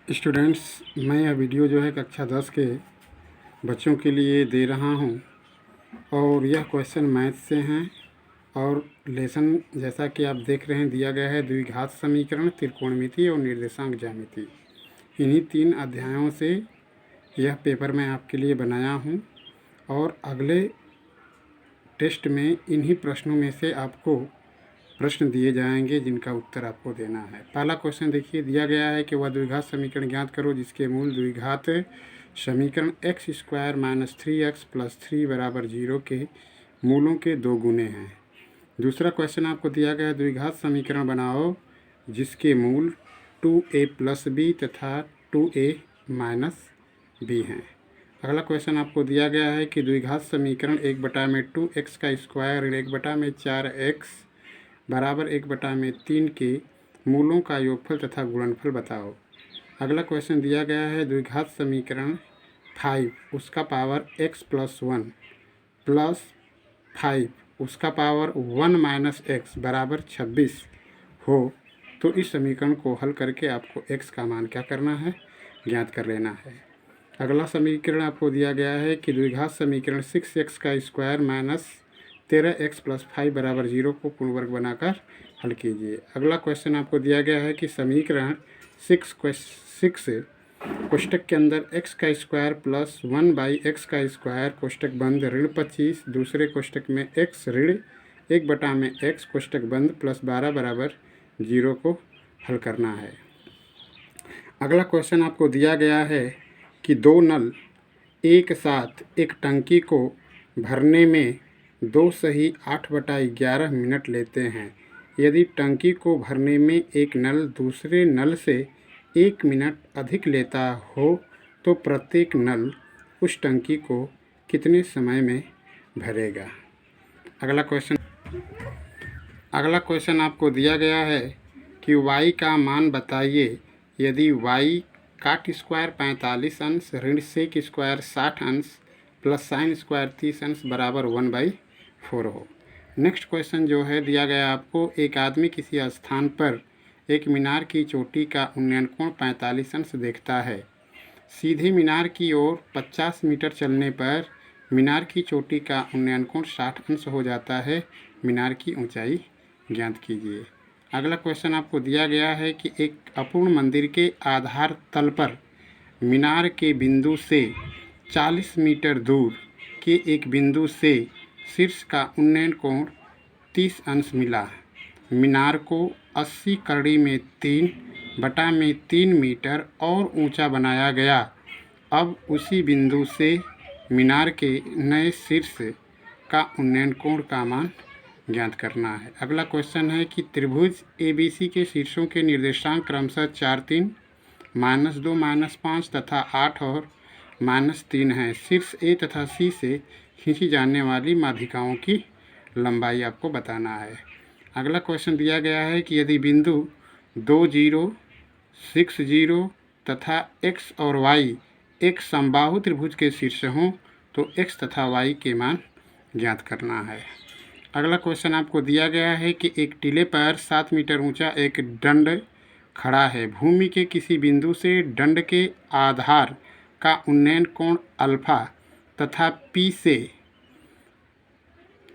Students, मैं यह video जो है कक्षा 10 के बच्चों के लिए दे रहा हूं और यह क्वेश्चन मैथ से हैं और लेसन जैसा कि आप देख रहे हैं दिया गया है द्विघात समीकरण, त्रिकोणमिति और निर्देशांक ज्यामिति। इन्हीं 3 अध्यायों से यह पेपर मैं आपके लिए बनाया हूं और अगले टेस्ट में इन्हीं प्रश्नों में से आपको प्रश्न दिए जाएंगे जिनका उत्तर आपको देना है। पहला क्वेश्चन देखिए, दिया गया है कि वह द्विघात समीकरण ज्ञात करो जिसके मूल द्विघात समीकरण x square minus 3x plus 3 बराबर 0 के मूलों के 2 गुने हैं। दूसरा क्वेश्चन आपको दिया गया है, द्विघात समीकरण बनाओ जिसके मूल 2a प्लस b तथा 2a माइनस b हैं। अगला क्वेश्चन आपको दिया गया है कि द्विघात समीकरण 1/2x का स्क्वायर ऋण 1/4x बराबर 1/3 के मूलों का योगफल तथा गुणनफल बताओ। अगला क्वेश्चन दिया गया है, द्विघात समीकरण 5 उसका पावर x प्लस 1 प्लस 5 उसका पावर 1 माइनस x बराबर 26 हो तो इस समीकरण को हल करके आपको x का मान क्या करना है, ज्ञात कर लेना है। अगला समीकरण आपको दिया गया है कि द्विघात समीकरण 6x का स्क्वायर माइनस 13x प्लस 5 बराबर 0 को पूर्ण वर्ग बनाकर हल कीजिए। अगला क्वेश्चन आपको दिया गया है कि समीकरण 6 कोष्टक के अंदर x का स्क्वायर प्लस 1/x का स्क्वायर कोष्टक बंद ऋण 25 दूसरे कोष्टक में x ऋण 1/x कोष्टक बंद प्लस 12 बराबर 0 को हल करना है। अगला क्वेश्चन आपको दिया गया है कि 2 नल एक साथ एक टंकी को भरने में 2 सही 8/11 मिनट लेते हैं। यदि टंकी को भरने में एक नल दूसरे नल से 1 मिनट अधिक लेता हो तो प्रत्येक नल उस टंकी को कितने समय में भरेगा। अगला क्वेश्चन आपको दिया गया है कि y का मान बताइए यदि y काट स्क्वायर 45 अंश ऋण सेक स्क्वायर 60 अंश प्लस साइन स्क्वायर 30 अंश बराबर 1/4 हो। नेक्स्ट क्वेश्चन जो है दिया गया आपको, एक आदमी किसी स्थान पर एक मीनार की चोटी का उन्नयन कोण 45 अंश देखता है। सीधे मीनार की ओर 50 मीटर चलने पर मीनार की चोटी का उन्नयन कोण 60 अंश हो जाता है। मीनार की ऊंचाई ज्ञात कीजिए। अगला क्वेश्चन आपको दिया गया है कि एक अपूर्ण मंदिर के आधार तल पर मीनार के बिंदु से 40 मीटर दूर के एक बिंदु से शीर्ष का उन्नयन कोण 30 अंश मिला। मीनार को 80 कड़ी में 3/3 मीटर और ऊंचा बनाया गया। अब उसी बिंदु से मीनार के नए शीर्ष का उन्नयन कोण का मान ज्ञात करना है। अगला क्वेश्चन है कि त्रिभुज ABC के शीर्षों के निर्देशांक क्रमशः 4, 3, -2, -5 तथा 8 और -3 है। शीर्ष A तथा C से खींची जाने वाली माध्यिकाओं की लंबाई आपको बताना है। अगला क्वेश्चन दिया गया है कि यदि बिंदु 2, 0, 6, 0 तथा x और y एक समबाहु त्रिभुज के शीर्ष हों तो x तथा y के मान ज्ञात करना है। अगला क्वेश्चन आपको दिया गया है कि एक टीले पर 7 मीटर ऊंचा एक दंड खड़ा है। भूमि के किसी बिंदु से दंड के आधार का उन्नयन कोण अल्फा तथा P से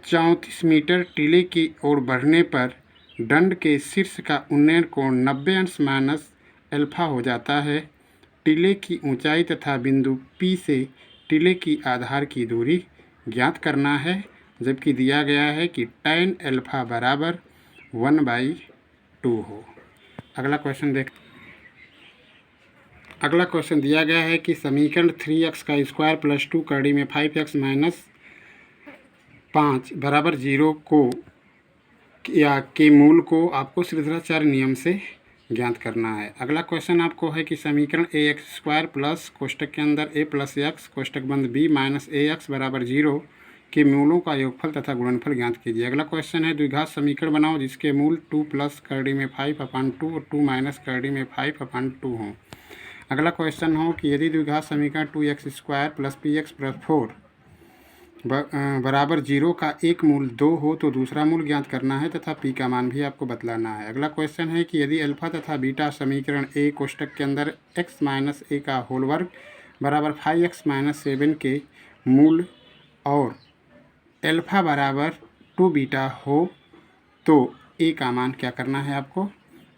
34 मीटर टीले की ओर बढ़ने पर दंड के शीर्ष का उन्नयन कोण 90 अंश माइनस अल्फा हो जाता है। टीले की ऊंचाई तथा बिंदु P से टीले की आधार की दूरी ज्ञात करना है, जबकि दिया गया है कि tan अल्फा बराबर 1/2 हो। अगला क्वेश्चन दिया गया है कि समीकरण 3x का स्क्वायर प्लस 2 कड़ी में 5x माइनस 5 बराबर 0 को या के मूल को आपको श्रीधराचार्य नियम से ज्ञात करना है। अगला क्वेश्चन आपको है कि समीकरण ax स्क्वायर प्लस कोष्टक के अंदर a प्लस x कोष्टक बंद b माइनस ax बराबर 0 के मूलों का योगफल तथा गुणनफल ज्ञात कीजिए। अगला क्वेश्चन है, द्विघात समीकरण बनाओ जिसके मूल 2 प्लस करड़ी में 5/2 और 2 माइनस करड़ी में 5/2 हों। अगला क्वेश्चन हो कि यदि द्विघात समीकरण 2x square plus px plus 4 बराबर 0 का एक मूल 2 हो तो दूसरा मूल ज्ञात करना है तथा p का मान भी आपको बतलाना है। अगला क्वेश्चन है कि यदि अल्फा तथा बीटा समीकरण a कोष्टक के अंदर x माइनस a का होल वर्ग बराबर 5x माइनस 7 के मूल और अल्फा बराबर 2 बीटा हो तो a का मान क्या करना है आपको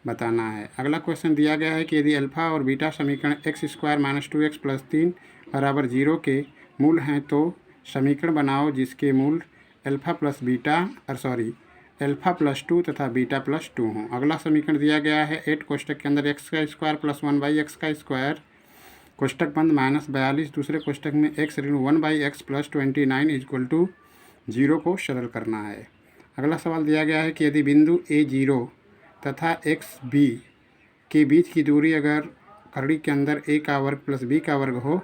बताना है। अगला क्वेश्चन दिया गया है कि यदि अल्फा और बीटा समीकरण x square minus 2x plus 3 बराबर 0 के मूल हैं तो समीकरण बनाओ जिसके मूल अल्फा प्लस अल्फा प्लस 2 तथा बीटा प्लस 2 हों। अगला समीकरण दिया गया है 8 कोष्टक के अंदर एक्स का स्क्वायर प्लस 1/x का स्क्वायर कोष्टक बंद माइनस 42 दूसरे कोष्टक में x ऋण 1/x प्लस 29 इक्वल टू 0 को सरल करना है। अगला सवाल दिया गया है कि यदि बिंदु a0 तथा एक्स बी के बीच की दूरी अगर करड़ी के अंदर a का वर्ग प्लस b का वर्ग हो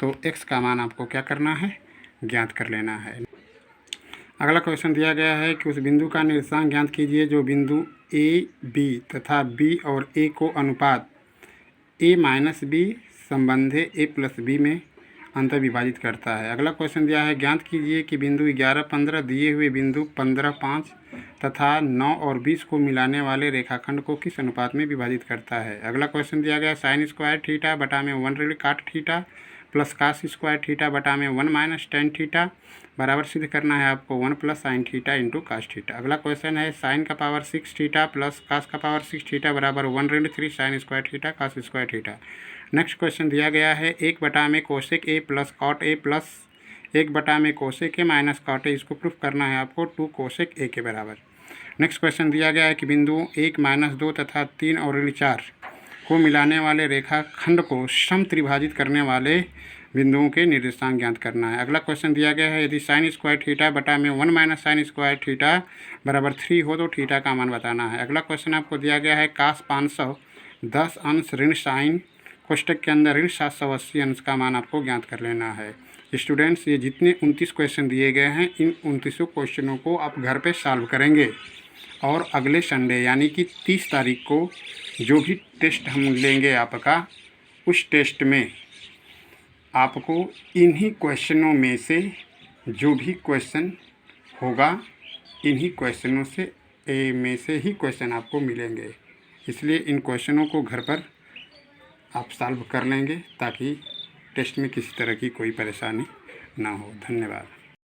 तो x का मान आपको क्या करना है ज्ञात कर लेना है। अगला क्वेश्चन दिया गया है कि उस बिंदु का निर्देशांक ज्ञात कीजिए जो बिंदु a b तथा b और a को अनुपात a minus b संबंधे a plus b में अंतर विभाजित करता है। अगला क्वेश्चन दिया है ज्ञात कीजिए कि बिंदु 11 15 दिए हुए बिंदु 15 5 तथा 9 और 20 को मिलाने वाले रेखाखंड को किस अनुपात में विभाजित करता है। अगला क्वेश्चन दिया गया साइन स्क्वायर थीटा बटा में 1 ऋण काट theta plus cos square theta बटा में 1 माइनस टेन थीटा बराबर सिद्ध करना है आपको 1 plus sine theta into cos theta. अगला क्वेश्चन है साइन का पावर 6 थीटा प्लस कास का पावर 6 थीटा बराबर 1 ऋण 3 sine square theta cos square theta. Next question दिया गया है 1 बटा में cosec A plus cot A plus 1 बटा में cosec A minus cot A, इसको प्रूफ करना है आपको 2 कोसेक ए के बराबर। नेक्स्ट क्वेश्चन दिया गया है कि बिंदुओं 1 माइनस 2 तथा 3 और ऋण 4 को मिलाने वाले रेखाखंड को सम त्रिभाजित करने वाले बिंदुओं के निर्देशांक ज्ञात करना है। अगला क्वेश्चन दिया गया है यदि साइन स्क्वायर थीटा बटा में 1 माइनस साइन स्क्वायर थीटा बराबर 3 हो तो थीटा का मान बताना है। अगला क्वेश्चन आपको दिया गया है कास 510 अंश ऋण साइन कोष्टक के अंदर ऋण 780 अंश का मान आपको ज्ञात कर लेना है। स्टूडेंट्स ये जितने 29 क्वेश्चन दिए गए हैं इन 29 क्वेश्चनों को आप घर पे सॉल्व करेंगे और अगले संडे यानी कि 30 तारीख को जो भी टेस्ट हम लेंगे आपका उस टेस्ट में आपको इन्हीं क्वेश्चनों में से जो भी क्वेश्चन होगा इन्हीं क्वेश्चनों से में से ही क्वेश्चन आपको मिलेंगे। इसलिए इन क्वेश्चनों को घर पर आप सॉल्व कर लेंगे ताकि टेस्ट में किसी तरह की कोई परेशानी ना हो। धन्यवाद।